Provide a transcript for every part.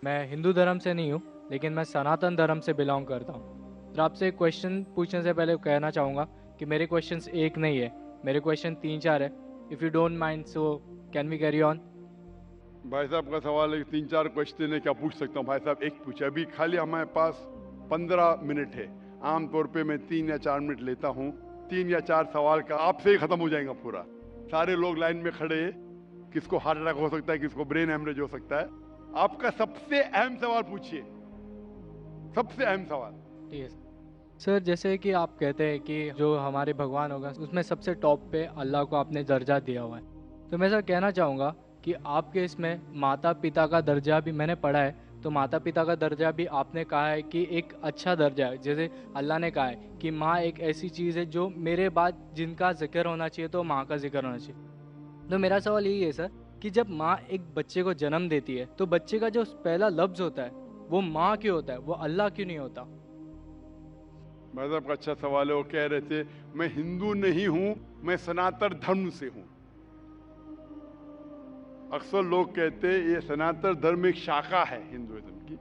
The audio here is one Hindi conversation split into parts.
मैं हिंदू धर्म से नहीं हूँ, लेकिन मैं सनातन धर्म से बिलोंग करता हूँ। तो आपसे एक क्वेश्चन पूछने से पहले कहना चाहूँगा कि मेरे क्वेश्चंस एक नहीं है, मेरे क्वेश्चन 3-4 है। If you don't mind so can we carry on? भाई साहब का सवाल है, 3-4 क्वेश्चन है, क्या पूछ सकता हूँ? भाई साहब एक पूछे, अभी खाली हमारे पास 15 मिनट है। आमतौर पे मैं 3 या 4 मिनट लेता हूँ। 3 या 4 सवाल का आपसे ही खत्म हो जाएगा पूरा। सारे लोग लाइन में खड़े हैं, किसको हार्ट अटैक हो सकता है, किसको ब्रेन हेमरेज हो सकता है। आपका सबसे अहम सवाल पूछिए, सबसे अहम सवाल। ठीक है सर। जैसे कि आप कहते हैं कि जो हमारे भगवान होगा उसमें सबसे टॉप पे अल्लाह को आपने दर्जा दिया हुआ है, तो मैं सर कहना चाहूँगा कि आपके इसमें माता पिता का दर्जा भी मैंने पढ़ा है, तो माता पिता का दर्जा भी आपने कहा है कि एक अच्छा दर्जा है। जैसे अल्लाह ने कहा है कि माँ एक ऐसी चीज़ है जो मेरे बाद जिनका जिक्र होना चाहिए तो माँ का जिक्र होना चाहिए। तो मेरा सवाल यही है सर कि जब माँ एक बच्चे को जन्म देती है तो बच्चे का जो पहला लफ्ज़ होता है वो माँ क्यों होता है, वो अल्लाह क्यों नहीं होता? भाई साहब का अच्छा सवाल है। वो कह रहे थे मैं हिंदू नहीं हूँ, मैं सनातन धर्म से हूँ। अक्सर लोग कहते हैं ये सनातन धर्म एक शाखा है हिंदुइज्म की।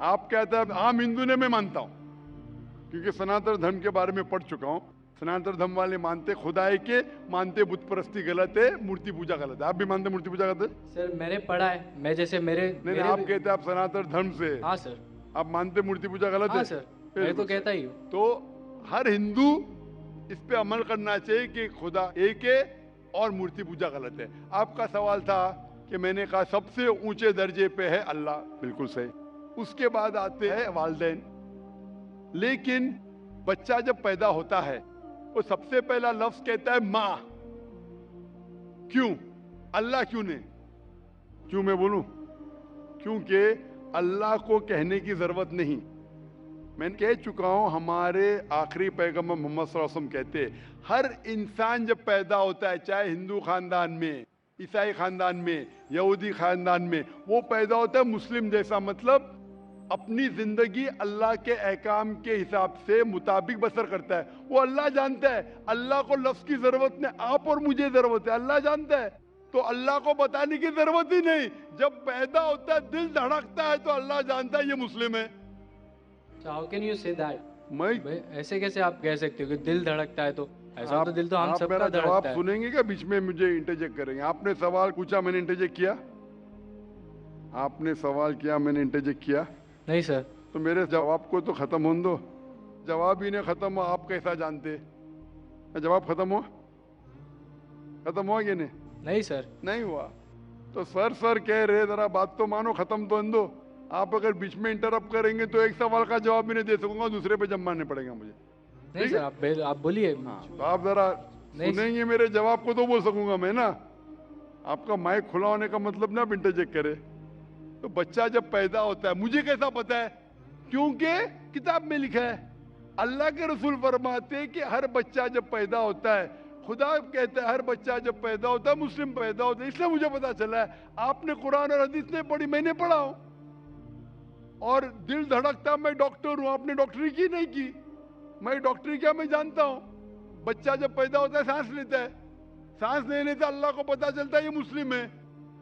आप कहते हैं आम हिंदू ने मैं मानता हूं, क्योंकि सनातन धर्म के बारे में पढ़ चुका हूं। सनातन धर्म वाले मानते खुदा एक के, मानते बुत परस्ती गलत है, मूर्ति पूजा गलत है। आप भी मानते मूर्ति पूजा गलत है? सर मैंने पढ़ा है, मैं जैसे मेरे नहीं, मेरे आप कहते हैं आप सनातन धर्म से, हाँ सर। आप मानते मूर्ति पूजा गलत हाँ है? सर, मैं तो बिल्कुल कहता सही। ही हूँ। तो हर हिंदू इस पे अमल करना चाहिए कि खुदा एक है और मूर्ति पूजा गलत है। आपका सवाल था कि मैंने कहा सबसे ऊंचे दर्जे पे है अल्लाह, बिल्कुल सही। उसके बाद आते हैं वालिदैन। लेकिन बच्चा जब पैदा होता है वो सबसे पहला लफ्ज कहता है माँ। क्यों? अल्लाह क्यों नहीं? क्यों मैं बोलूं? क्योंकि अल्लाह को कहने की जरूरत नहीं। मैं कह चुका हूं, हमारे आखिरी पैगंबर मोहम्मद सल्लल्लाहु अलैहि वसल्लम कहते हैं हर इंसान जब पैदा होता है, चाहे हिंदू खानदान में, ईसाई खानदान में, यहूदी खानदान में, वो पैदा होता है मुस्लिम जैसा। मतलब अपनी जिंदगी अल्लाह के अहकाम के हिसाब से मुताबिक बसर करता है। वो अल्लाह जानता है, अल्लाह को लफ्ज की जरूरत नहीं, आप और मुझे जरूरत है, अल्लाह जानता है। तो अल्लाह को बताने की जरूरत ही नहीं। जब पैदा होता है दिल धड़कता है तो अल्लाह जानता है ये मुस्लिम है। How can you say that? मैं ऐसे कैसे आप कह सकते हो कि दिल धड़कता है? तो ऐसा तो दिल तो हम आप सबका मेरा जवाब धड़कता है। सुनेंगे क्या? बीच में मुझे इंटरजेक्ट करेंगे? आपने सवाल पूछा, मैंने इंटरजेक्ट किया? आपने सवाल किया, मैंने इंटरजेक्ट किया? नहीं सर। तो मेरे जवाब को तो खत्म होने दो। जवाब ही नहीं खत्म हुआ, आप कैसा जानते? जवाब खत्म हुआ? खत्म हुआ कि नहीं? नहीं सर। नहीं हुआ। तो सर कह रहे, जरा बात तो मानो, खत्म तो होने दो। आप अगर बीच में इंटरप्ट करेंगे तो एक सवाल का जवाब भी नहीं दे सकूंगा, दूसरे पे जब मानने पड़ेगा मुझे। नहीं ठीक सर, है? आप बोलिए। हाँ, तो आप जरा नहीं सुनेंगे मेरे जवाब को तो बोल सकूंगा मैं ना। आपका माइक खुला होने का मतलब ना आप इंटरजेक्ट करे। तो बच्चा जब पैदा होता है, मुझे कैसा पता है? क्योंकि किताब में लिखा है। अल्लाह के रसूल फरमाते हैं कि हर बच्चा जब पैदा होता है, खुदा कहता है हर बच्चा जब पैदा होता है मुस्लिम पैदा होता है। इसलिए मुझे पता चला है। आपने कुरान और हदीस नहीं पढ़ी, मैंने पढ़ा हूं। और दिल धड़कता, मैं डॉक्टर हूं, आपने डॉक्टरी की नहीं की। मैं डॉक्टरी क्या, मैं जानता हूं। बच्चा जब पैदा होता है सांस लेता है, सांस लेने से अल्लाह को पता चलता है ये मुस्लिम है,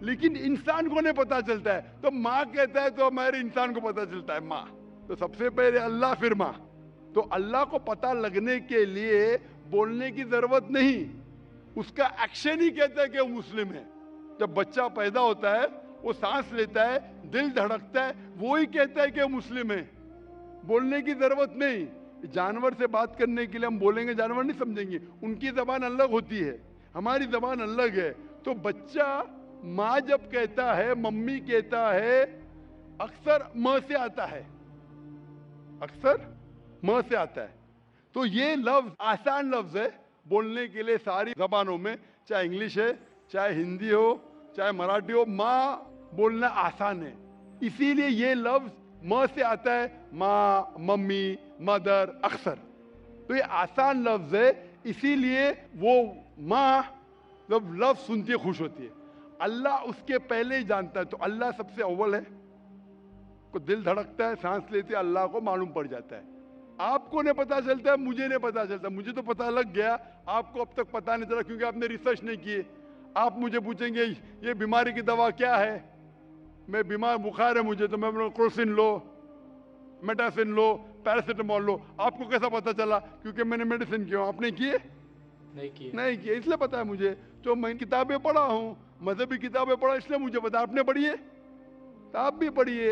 लेकिन इंसान को नहीं पता चलता है। तो माँ कहता है तो हमारे इंसान को पता चलता है माँ। तो सबसे पहले अल्लाह, फिर माँ। तो अल्लाह को पता लगने के लिए बोलने की जरूरत नहीं, उसका एक्शन ही कहता है कि वो मुस्लिम है। जब बच्चा पैदा होता है, वो सांस लेता है, दिल धड़कता है, वो ही कहता है कि वो मुस्लिम है। बोलने की जरूरत नहीं। जानवर से बात करने के लिए हम बोलेंगे, जानवर नहीं समझेंगे, उनकी जबान अलग होती है, हमारी जबान अलग है। तो बच्चा माँ जब कहता है, मम्मी कहता है, अक्सर म से आता है, अक्सर म से आता है। तो ये लफ्ज आसान लफ्ज है बोलने के लिए सारी जबानों में, चाहे इंग्लिश है, चाहे हिंदी हो, चाहे मराठी हो, माँ बोलना आसान है। इसीलिए ये लफ्ज म से आता है, माँ, मम्मी, मदर, अक्सर। तो ये आसान लफ्ज है, इसीलिए वो माँ जब लफ्ज सुनती है खुश होती है। अल्लाह उसके पहले ही जानता है। तो अल्लाह सबसे अव्वल है। को दिल धड़कता है, सांस लेते, अल्लाह को मालूम पड़ जाता है। आपको नहीं पता चलता है, मुझे नहीं पता चलता। मुझे तो पता लग गया, आपको अब तक पता नहीं चला क्योंकि आपने रिसर्च नहीं किए। आप मुझे पूछेंगे ये बीमारी की दवा क्या है, मैं बीमार, बुखार है मुझे, तो मैं बोलूँ क्रोसिन लो, मेटासिन लो, पैरासिटामोल लो। आपको कैसा पता चला? क्योंकि मैंने मेडिसिन किया। आपने किए? नहीं किए। नहीं किए, इसलिए पता है मुझे। तो मैं किताबें पढ़ा हूँ, मजहबी किताबें पढ़ा, इसलिए मुझे पता। आपने पढ़ी है तो आप भी पढ़िए।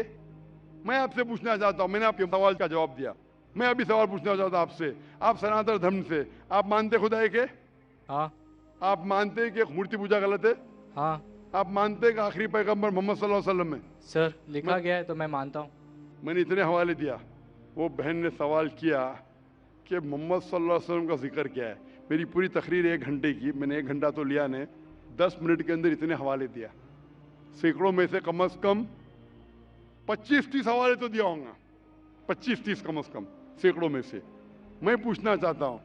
मैं आपसे पूछना चाहता हूँ, मैंने आपके सवाल का जवाब दिया, मैं अभी सवाल पूछना चाहता हूँ आपसे। आप सनातन धर्म से, आप मानते खुदा एक है? हाँ। आप मानते हैं कि मूर्ति पूजा गलत है? हाँ आप मानते हैं कि आखिरी पैगंबर मोहम्मद सल्लल्लाहु अलैहि वसल्लम है? सर, लिखा गया है तो मैं मानता हूँ। मैंने इतने हवाले दिया। वो बहन ने सवाल किया कि मोहम्मद सल्लल्लाहु अलैहि वसल्लम का जिक्र क्या है। मेरी पूरी तकरीर 1 घंटे की, मैंने 1 घंटा तो लिया ने, 10 मिनट के अंदर इतने हवाले दिया। सैकड़ों में से कम 25-30 हवाले तो दिया होगा, 25-30 कम से कम, सैकड़ों में से। मैं पूछना चाहता हूँ,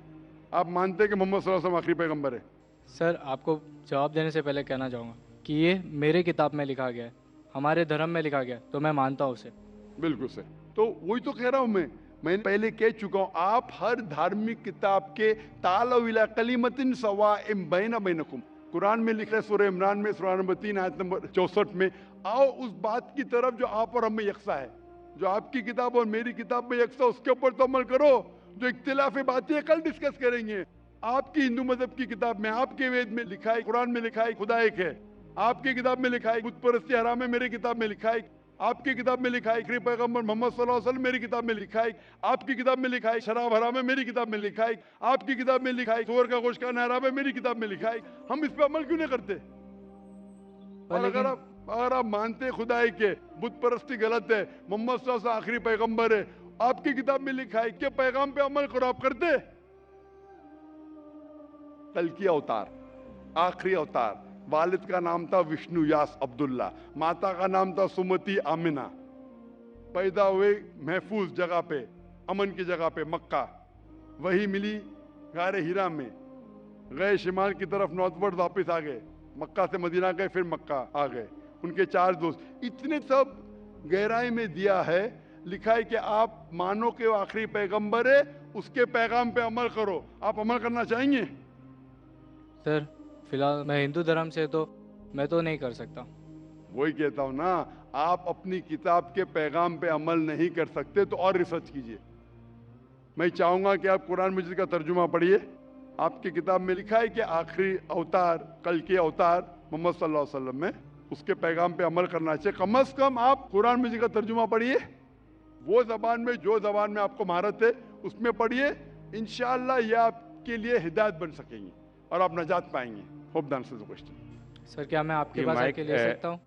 आप मानते हैं कि मोहम्मद सल्लल्लाहु अलैहि वसल्लम आखिरी पैगंबर है? सर, आपको जवाब देने से पहले कहना चाहूँगा कि ये मेरे किताब में लिखा गया है, हमारे धर्म में लिखा गया है, तो मैं मानता हूँ उसे। बिल्कुल सर। तो वही तो कह रहा हूं मैं पहले कह चुका हूं, आप हर धार्मिक किताब के तालव इला कलिमतिन सवाइम बैना बैनकुम, कुरान में लिखा है सूरह इमरान में सूरह नंबर 3 आयत नंबर 64 में, आओ उस बात की तरफ जो आप और हम में यकसा है। जो आपकी किताब और मेरी किताब में यकसा, उसके ऊपर तो अमल करो। जो इख्तिलाफी बातें कल डिस्कस करेंगे। आपकी हिंदू मजहब की किताब में, आपके वेद में लिखा है, कुरान में लिखा है खुदा एक है। आपकी किताब में लिखा है बुत परस्ती हराम है, मेरी किताब में लिखा है। आपकी किताब में लिखा है आखिरी पैगंबर मोहम्मद सल्लल्लाहु अलैहि वसल्लम, मेरी किताब में लिखा है। आपकी किताब में लिखा है शराब हराम है, मेरी किताब में लिखा है। आपकी किताब में लिखा है सूअर का गोश्त खाना हराम है, मेरी किताब में लिखा है। हम इस पे अमल क्यों नहीं करते? पर और लेकिन अगर आप मानते खुदा है कि बुत परस्ती गलत है, मोहम्मद सल्लल्लाहु अलैहि वसल्लम आखिरी पैगंबर है, आपकी किताब में लिखा है कि पैगाम पे अमल करो, आप करते? कल की अवतार, आखिरी अवतार, वालिद का नाम था विष्णु यास अब्दुल्ला, माता का नाम था सुमति आमिना। पैदा हुए महफूज जगह पे, अमन की जगह पे, मक्का। वही मिली गारे हीरा में, गए शिमाल की तरफ नॉर्थवर्ड, वापस आ गए, मक्का से मदीना गए, फिर मक्का आ गए। उनके 4 दोस्त, इतने सब गहराई में दिया है। लिखा है कि आप मानो कि वो आखिरी पैगंबर है, उसके पैगाम पे अमल करो। आप अमल करना चाहेंगे? सर, फिलहाल मैं हिंदू धर्म से, तो मैं तो नहीं कर सकता। वही कहता हूं ना, आप अपनी किताब के पैगाम पे अमल नहीं कर सकते तो और रिसर्च कीजिए। मैं चाहूंगा कि आप कुरान मजीद का तर्जुमा पढ़िए। आपकी किताब में लिखा है कि आखिरी अवतार, कल के अवतार मोहम्मद सल्लल्लाहु अलैहि वसल्लम में, उसके पैगाम पे अमल करना चाहिए। कम से कम आप कुरान मजीद का तर्जुमा पढ़िए, वो जबान में, जो जबान में आपको महारत है उसमें पढ़िए। इंशाअल्लाह ये आपके लिए हिदायत बन सकेंगी और आप नजात पाएंगे। Hope the answer the question. Sir, क्या मैं आपके ये पास माइक आके ले सकता हूँ?